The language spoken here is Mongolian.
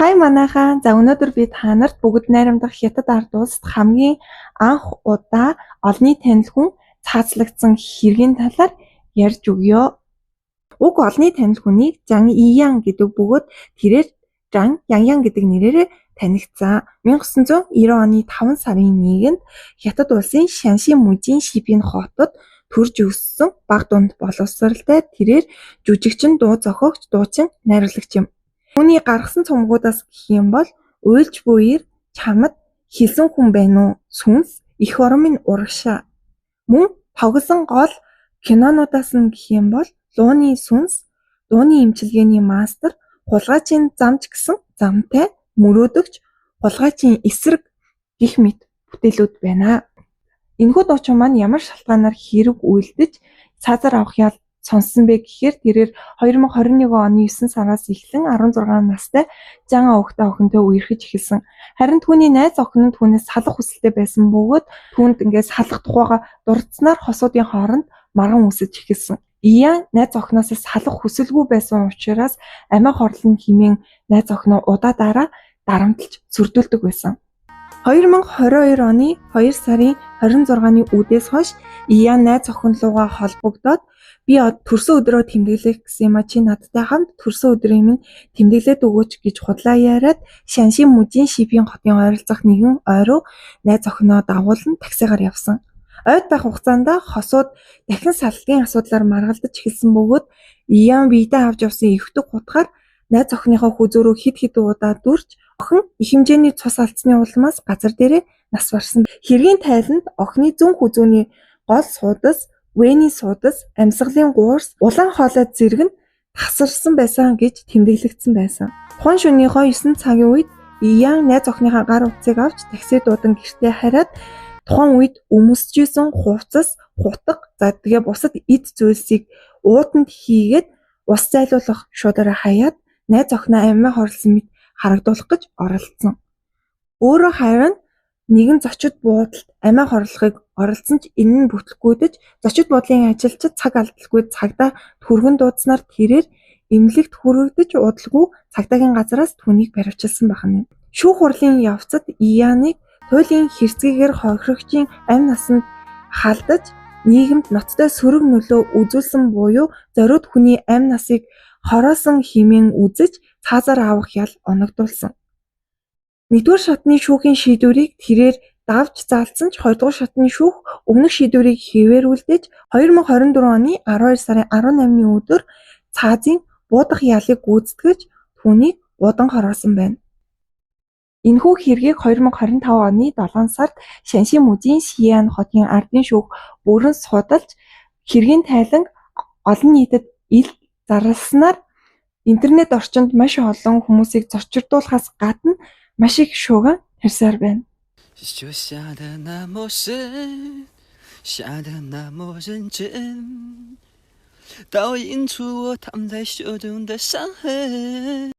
Хай манайхаа. За өнөөдөр би та нарт бүгд найрамдах Хятад ард улсад хамгийн анх удаа олонний танил хүн цаацлагдсан хэргийн талаар ярьж өгье. Уг олонний танил хүнийг Жан Иян гэдэг бөгөөд тэрээр Жан Яньян гэдэг нэрээр танигдсан. 1990 оны 5 сарын 1-нд Хятад улсын Шанши мужийн Шипин хотод төрж өссөн бага дунд боловсралтай тэрээр жүжигчин, дуу зохиогч, дуучин, найруулагч юм. Түүний гаргасан цомгуудаас гэх юм бол уйлж буйр, чамд, хэлсэн хүн байна уу, сүнс, эх орон минь урагшаа. Мөн тоглосон гол кинонуудаас нь гэх юм бол Лууны сүнс, Дууны эмчилгээний мастер, Хулгайчийн замч гэсэн замтай, Мөрөөдөгч, Хулгайчийн эсрэг гэх мэт бүтээлүүд байна. Энэхүү дуучин маань ямар шалтгаанаар хэрэг үйлдэж цаазаар авах ял сонссон бэ гэхээр тэрээр 2021 оны 9 сараас эхлэн 16 настай Жан Охтой охинтой үерхэж эхэлсэн. Харин түүний найз охин нь түүнээс салах хүсэлтэй байсан бөгөөд түүнд ингээд салах тухайга дурдсанаар хосуудын хооронд марган үсэж эхэлсэн. Иян найз охиноос салах хүсэлгүй байсан учраас амиа хорлон хэмээн найз охиноо удаа дарамтлж сүрдүүлдэг байсан. 2022 оны 2 сарын 26-ны үдээс хойш Иян найз охин руугаа холбогдоод би төрсөн өдрөө тэмдэглэх гэсэн юм а чи надтай хамт төрсөн өдрийн минь тэмдэглээд өгөөч гэж худлаа яриад Шанши мужийн Шипин хотын ойролцох нэгэн ой руу найз охиноо дагуулan таксигаар явсан. Ойд байх хугацаанд хосууд дахин саллтын асуудлаар маргалдаж эхэлсэн бөгөөд Иян биедээ авч явсан эвтэг хутгаар найз охиныхоо хүзүүрөө хид удаа дүрж охин их хэмжээний цус алдсны улмаас газар дээрээ нас барсан. Хэргийн тайланд охины зүүн хүзүүний гол суудас, вэний суудас, амьсгалын гуурс, улаан хоолой зэрэг нь тасарсан байсан гэж тэмдэглэгдсэн байсан. Тухайн шөнөний 9 цагийн үед Иян найз охиныхаа гар утсыг авч такси дуудан гэртээ хараад тухайн үед өмсөжсэн хувцас, хутга, за тэгээ бусад эд зүйлсийг ууданд хийгээд ус зайлуулах шударга хаяад найз охиноо амиа хорлсон мэт харагдуулах гэж оролдсон. Өөрөө харин нэгэн зочид буудалд амиа хорлохыг оролдсон ч энэ нь бүтлгүүдэж зочид буудлын ажилчид цаг алдалгүй цагдаа түргэн дуудснаар тэрээр эмнэлэгт хүргэгдэж удалгүй цагдаагийн газраас түүнийг баривчилсан байна. Шүүх хурлын явцад Ияныг туйлын хэрцгийгээр хохирогчийн амь насанд халдаж нийгэмд ноцтой сөрөг нөлөө үзүүлсэн буюу зориуд хүний амь насыг хороосон хэмээн үзэж цаазаар авах ял оногдуулсан. Нэгдүгээр шатны шүүхийн шийдвэрийг тэрээр давж заалцсан ч хоёрдугаар шатны шүүх өмнөх шийдвэрийг хэвээрүүлдэж 2024 оны 12 сарын 18-ны өдөр цаазын буудах ялыг гүйцэтгэж түүнийг удан хороосон байна. Энэхүү хэргийг 2025 оны 7 сард Шанши мужийн Шиян хотын ардын шүүх бүрэн судалж хэргийн тайланг олон нийтэд ил зарласнаар интернет орчинд маш олон хүмүүсийг зочирдуулахаас гадна маш их шууган тарьсаар байна. 说下的那么深，下的那么认真，倒映出我躺在手中的伤痕。